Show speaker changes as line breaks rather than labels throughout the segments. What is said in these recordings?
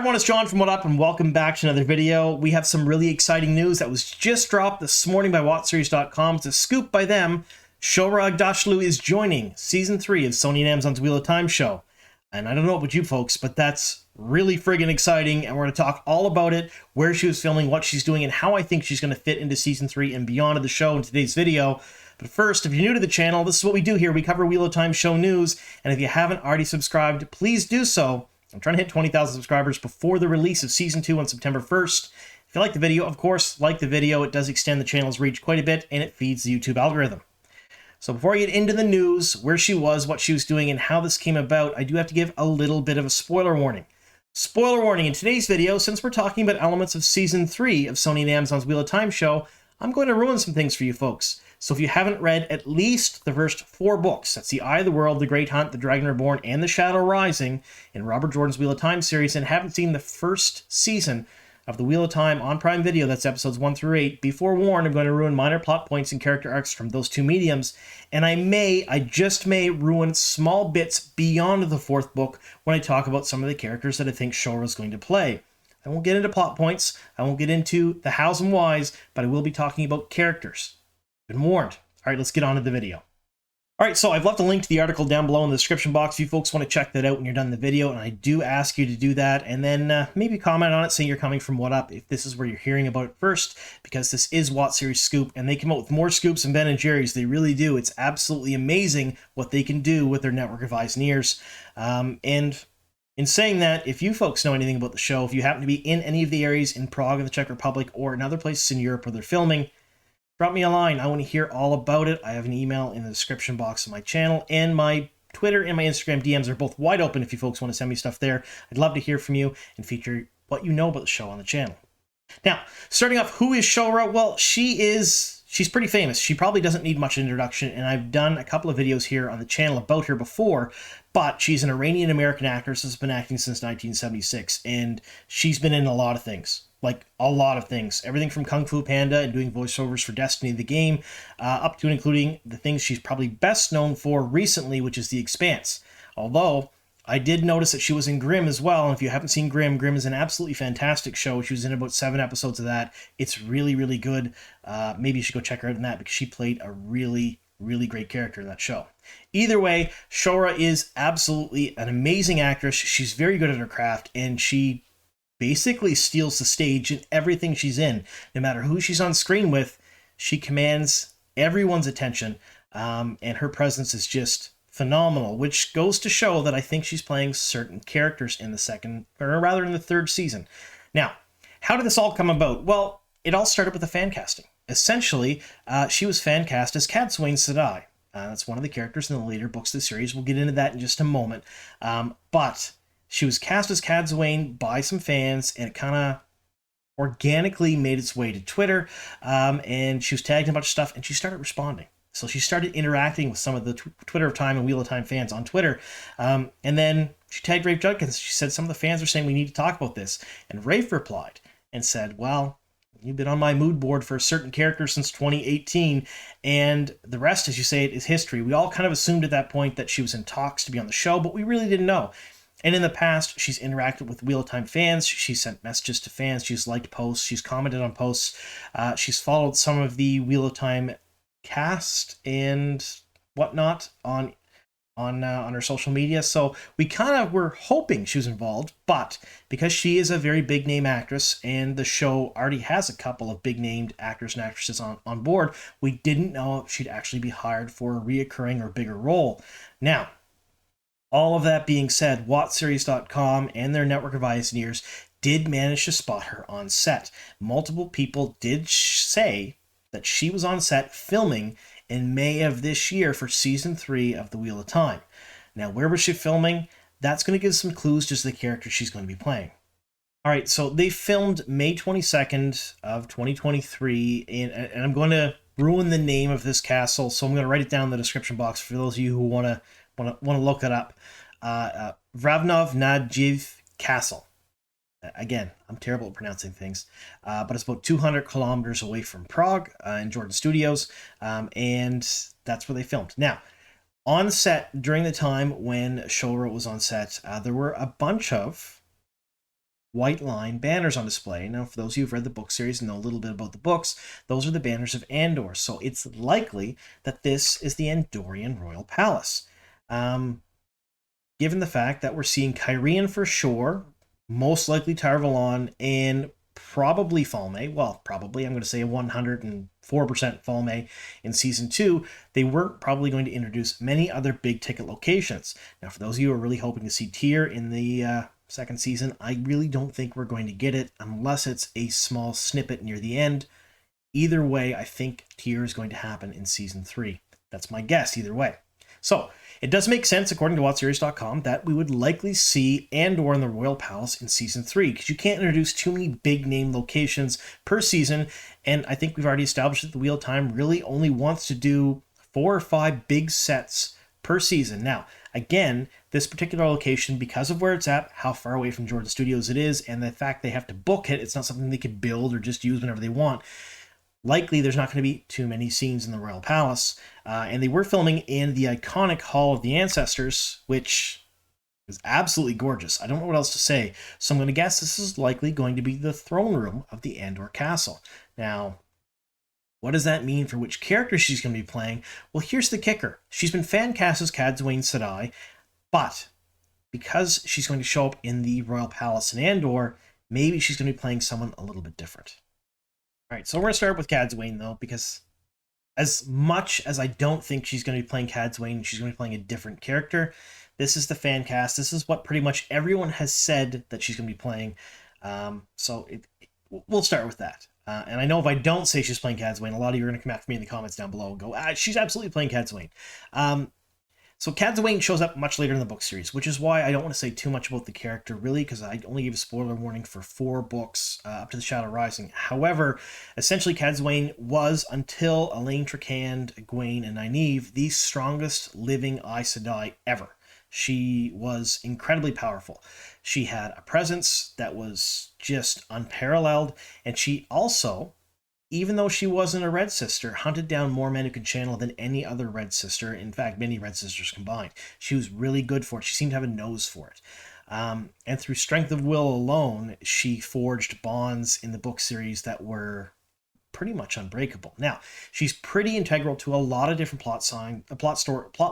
Hi everyone, it's John from What Up, and welcome back to another video. We have some really exciting news that was just dropped this morning by WotSeries.com. It's a scoop by them. Shohreh Aghdashloo is joining Season 3 of Sony and Amazon's Wheel of Time show. And I don't know about you folks, but that's really friggin' exciting, and we're going to talk all about it, where she was filming, what she's doing, and how I think she's going to fit into Season 3 and beyond of the show in today's video. But first, if you're new to the channel, this is what we do here. We cover Wheel of Time show news, and if you haven't already subscribed, please do so. I'm trying to hit 20,000 subscribers before the release of Season 2 on September 1st. If you like the video, of course, like the video. It does extend the channel's reach quite a bit, and it feeds the YouTube algorithm. So before I get into the news, where she was, what she was doing, and how this came about, I do have to give a little bit of a spoiler warning. Spoiler warning, in today's video, since we're talking about elements of Season 3 of Sony and Amazon's Wheel of Time show, I'm going to ruin some things for you folks. So if you haven't read at least the first 4 books, that's The Eye of the World, The Great Hunt, The Dragon Reborn, and The Shadow Rising in Robert Jordan's Wheel of Time series, and haven't seen the first season of the Wheel of Time on Prime Video, that's episodes 1 through 8, be forewarned, I'm going to ruin minor plot points and character arcs from those 2 mediums, and I just may ruin small bits beyond the 4th book when I talk about some of the characters that I think Shohreh is going to play. I won't get into plot points, I won't get into the hows and whys, but I will be talking about characters. Been warned. All right, let's get on to the video. All right, so I've left a link to the article down below in the description box if you folks want to check that out when you're done the video, and I do ask you to do that, and then maybe comment on it saying you're coming from What Up if this is where you're hearing about it first, because this is WotSeries Scoop, and they come out with more scoops than Ben & Jerry's. They really do. It's absolutely amazing what they can do with their network of eyes and ears. And in saying that, if you folks know anything about the show, if you happen to be in any of the areas in Prague or the Czech Republic or in other places in Europe where they're filming, drop me a line. I want to hear all about it. I have an email in the description box of my channel, and my Twitter and my Instagram DMs are both wide open if you folks want to send me stuff there. I'd love to hear from you and feature what you know about the show on the channel. Now, starting off, who is Shohreh? Well, she's pretty famous. She probably doesn't need much introduction, and I've done a couple of videos here on the channel about her before, but she's an Iranian-American actress that's been acting since 1976, and she's been in a lot of things. Like, a lot of things. Everything from Kung Fu Panda and doing voiceovers for Destiny the game, up to and including the things she's probably best known for recently, which is The Expanse. Although, I did notice that she was in Grimm as well, and if you haven't seen Grimm, Grimm is an absolutely fantastic show. She was in about 7 episodes of that. It's really, really good. Maybe you should go check her out in that, because she played a really great character in that show. Either way, Shohreh is absolutely an amazing actress. She's very good at her craft, and she basically steals the stage in everything she's in. No matter who she's on screen with, she commands everyone's attention, and her presence is just phenomenal, which goes to show that I think she's playing certain characters in the second, or rather in the 3rd season. Now, how did this all come about? Well, it all started with the fan casting. Essentially, she was fan cast as Cadsuane Sedai. That's one of the characters in the later books of the series. We'll get into that in just a moment. But she was cast as Cadsuane by some fans, and it kind of organically made its way to Twitter, and she was tagged in a bunch of stuff, and she started responding. So she started interacting with some of the Twitter of Time and Wheel of Time fans on Twitter, and then she tagged Rafe Judkins. She said, some of the fans are saying we need to talk about this, and Rafe replied and said, well, you've been on my mood board for a certain character since 2018, and the rest, as you say, is history. We all kind of assumed at that point that she was in talks to be on the show, but we really didn't know. And in the past, she's interacted with Wheel of Time fans. She's sent messages to fans. She's liked posts. She's commented on posts. She's followed some of the Wheel of Time cast and whatnot on her social media. So we kind of were hoping she was involved, but because she is a very big name actress and the show already has a couple of big named actors and actresses on board, we didn't know if she'd actually be hired for a reoccurring or bigger role. Now, all of that being said, WotSeries.com and their network of eyes and ears did manage to spot her on set. Multiple people did say that she was on set filming in May of this year for Season 3 of The Wheel of Time. Now, where was she filming? That's going to give some clues just to the character she's going to be playing. All right, so they filmed May 22nd of 2023, and I'm going to ruin the name of this castle, so I'm going to write it down in the description box for those of you who want to look it up. Vravnov Nadjiv Castle. Again, I'm terrible at pronouncing things, but it's about 200 kilometers away from Prague in Jordan Studios, and that's where they filmed. Now, on set during the time when Shohreh was on set, there were a bunch of white line banners on display. Now, for those of you who've read the book series and know a little bit about the books, those are the banners of Andor. So it's likely that this is the Andorian Royal Palace. Given the fact that we're seeing Kyrian for sure, most likely Tar Valon, and probably Falme, well, probably, I'm going to say 104% Falme in Season 2, they weren't probably going to introduce many other big-ticket locations. Now, for those of you who are really hoping to see Tyr in the second season, I really don't think we're going to get it unless it's a small snippet near the end. Either way, I think Tyr is going to happen in Season 3. That's my guess, either way. So, it does make sense, according to WotSeries.com, that we would likely see Andor in the Royal Palace in Season 3, because you can't introduce too many big-name locations per season, and I think we've already established that the Wheel of Time really only wants to do 4 or 5 big sets per season. Now, again, this particular location, because of where it's at, how far away from Jordan Studios it is, and the fact they have to book it, it's not something they could build or just use whenever they want. Likely, there's not going to be too many scenes in the Royal Palace, and they were filming in the iconic Hall of the Ancestors, which is absolutely gorgeous. I don't know what else to say, so I'm going to guess this is likely going to be the throne room of the Andor Castle. Now, what does that mean for which character she's going to be playing? Well, here's the kicker. She's been fan cast as Cadsuane Sedai, but because she's going to show up in the Royal Palace in Andor, maybe she's going to be playing someone a little bit different. All right, so we're going to start with Cadsuane, though, because as much as I don't think she's going to be playing Cadsuane, she's going to be playing a different character. This is the fan cast. This is what pretty much everyone has said that she's going to be playing. We'll start with that. And I know if I don't say she's playing Cadsuane, a lot of you are going to come after me in the comments down below and go, she's absolutely playing Cadsuane. So Cadsuane shows up much later in the book series, which is why I don't want to say too much about the character, really, because I only gave a spoiler warning for 4 books up to the Shadow Rising. However, essentially Cadsuane was, until Elaine Trakand, Egwene, and Nynaeve, the strongest living Aes Sedai ever. She was incredibly powerful. She had a presence that was just unparalleled, and she also, even though she wasn't a Red Sister, hunted down more men who could channel than any other Red Sister. In fact, many Red Sisters combined. She was really good for it. She seemed to have a nose for it. And through strength of will alone, she forged bonds in the book series that were pretty much unbreakable. Now, she's pretty integral to a lot of different plot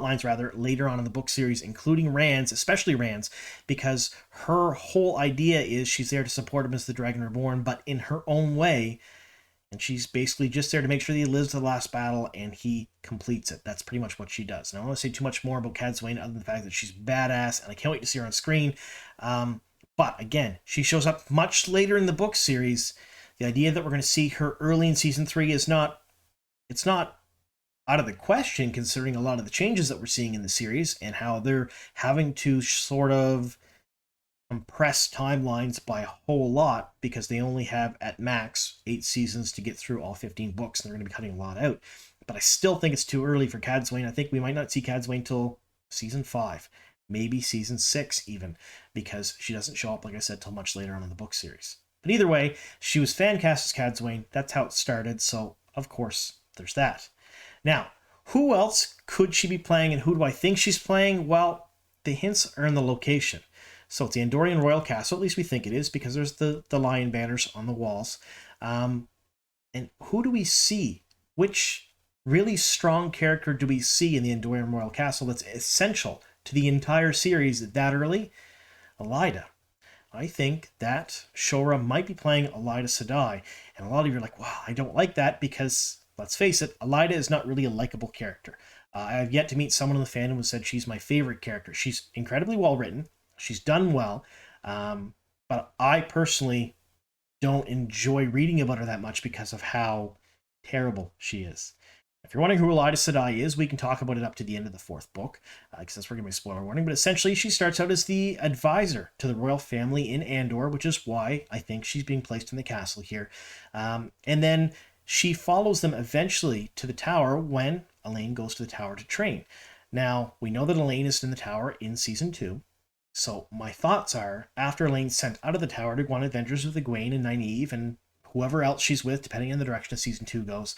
lines later on in the book series, including Rand's, especially Rand's, because her whole idea is she's there to support him as the Dragon Reborn, but in her own way. And she's basically just there to make sure that he lives to the last battle and he completes it. That's pretty much what she does. And I don't want to say too much more about Cadsuane other than the fact that she's badass and I can't wait to see her on screen. But again, she shows up much later in the book series. The idea that we're going to see her early in Season 3 is not out of the question, considering a lot of the changes that we're seeing in the series and how they're having to sort of compress timelines by a whole lot because they only have at max 8 seasons to get through all 15 books, and they're going to be cutting a lot out. But I still think it's too early for Cadsuane. I think we might not see Cadsuane till Season 5, maybe Season 6 even, because she doesn't show up, like I said, till much later on in the book series. But either way, she was fan cast as Cadsuane. That's how it started, so of course there's that. Now, who else could she be playing, and who do I think she's playing? Well, the hints are in the location. So it's the Andorian Royal Castle, at least we think it is, because there's the lion banners on the walls. And who do we see? Which really strong character do we see in the Andorian Royal Castle that's essential to the entire series that early? Elaida. I think that Shohreh might be playing Elaida Sedai. And a lot of you are like, wow, I don't like that because, let's face it, Elaida is not really a likable character. I have yet to meet someone in the fandom who said she's my favorite character. She's incredibly well written. She's done well, but I personally don't enjoy reading about her that much because of how terrible she is. If you're wondering who Elaida Sedai is, we can talk about it up to the end of the 4th book, because that's where we're going to be spoiler warning. But essentially, she starts out as the advisor to the royal family in Andor, which is why I think she's being placed in the castle here. And then she follows them eventually to the tower when Elaine goes to the tower to train. Now, we know that Elaine is in the tower in Season 2. So my thoughts are, after Elaine's sent out of the tower to go on adventures with Egwene and Nynaeve and whoever else she's with, depending on the direction of Season 2 goes,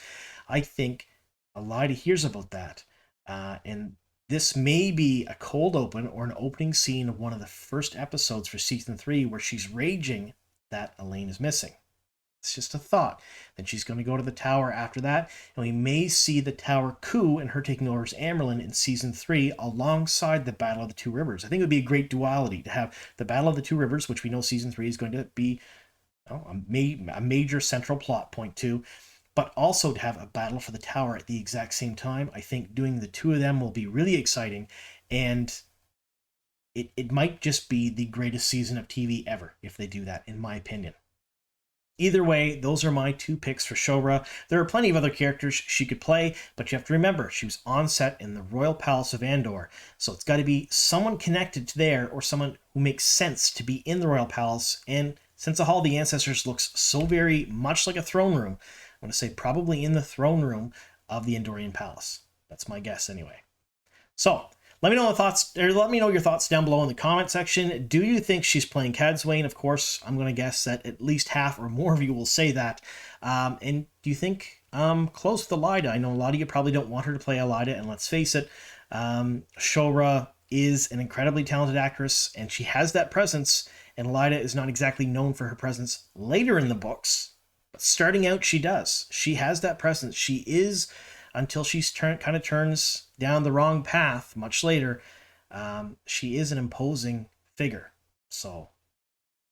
I think Elaida hears about that. And this may be a cold open or an opening scene of one of the first episodes for season 3 where she's raging that Elaine is missing. It's just a thought. Then she's going to go to the tower after that, and we may see the tower coup and her taking over as Amberlin in season 3 alongside the Battle of the Two Rivers. I think it would be a great duality to have the Battle of the Two Rivers, which we know season 3 is going to be a major central plot point too, but also to have a battle for the tower at the exact same time. I think doing the two of them will be really exciting, and it might just be the greatest season of TV ever if they do that, in my opinion. Either way, those are my 2 picks for Shohreh. There are plenty of other characters she could play, but you have to remember, she was on set in the Royal Palace of Andor, so it's got to be someone connected to there, or someone who makes sense to be in the Royal Palace. And since the Hall of the Ancestors looks so very much like a throne room, I'm going to say probably in the throne room of the Andorian Palace. That's my guess anyway. So, let me know your thoughts down below in the comment section. Do you think she's playing Cadsuane? Of course, I'm going to guess that at least half or more of you will say that. And do you think close with Elaida? I know a lot of you probably don't want her to play Elaida, and let's face it, Shohreh is an incredibly talented actress, and she has that presence, and Elaida is not exactly known for her presence later in the books, but starting out she does. She has that presence. She is, until she kind of turns down the wrong path much later, she is an imposing figure. So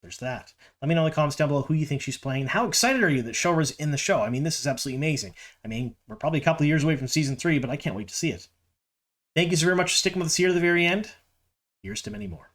there's that. Let me know in the comments down below who you think she's playing. How excited are you that Shohreh's in the show? I mean, this is absolutely amazing. I mean, we're probably a couple of years away from season 3, but I can't wait to see it. Thank you so very much for sticking with us here to the very end. Here's to many more.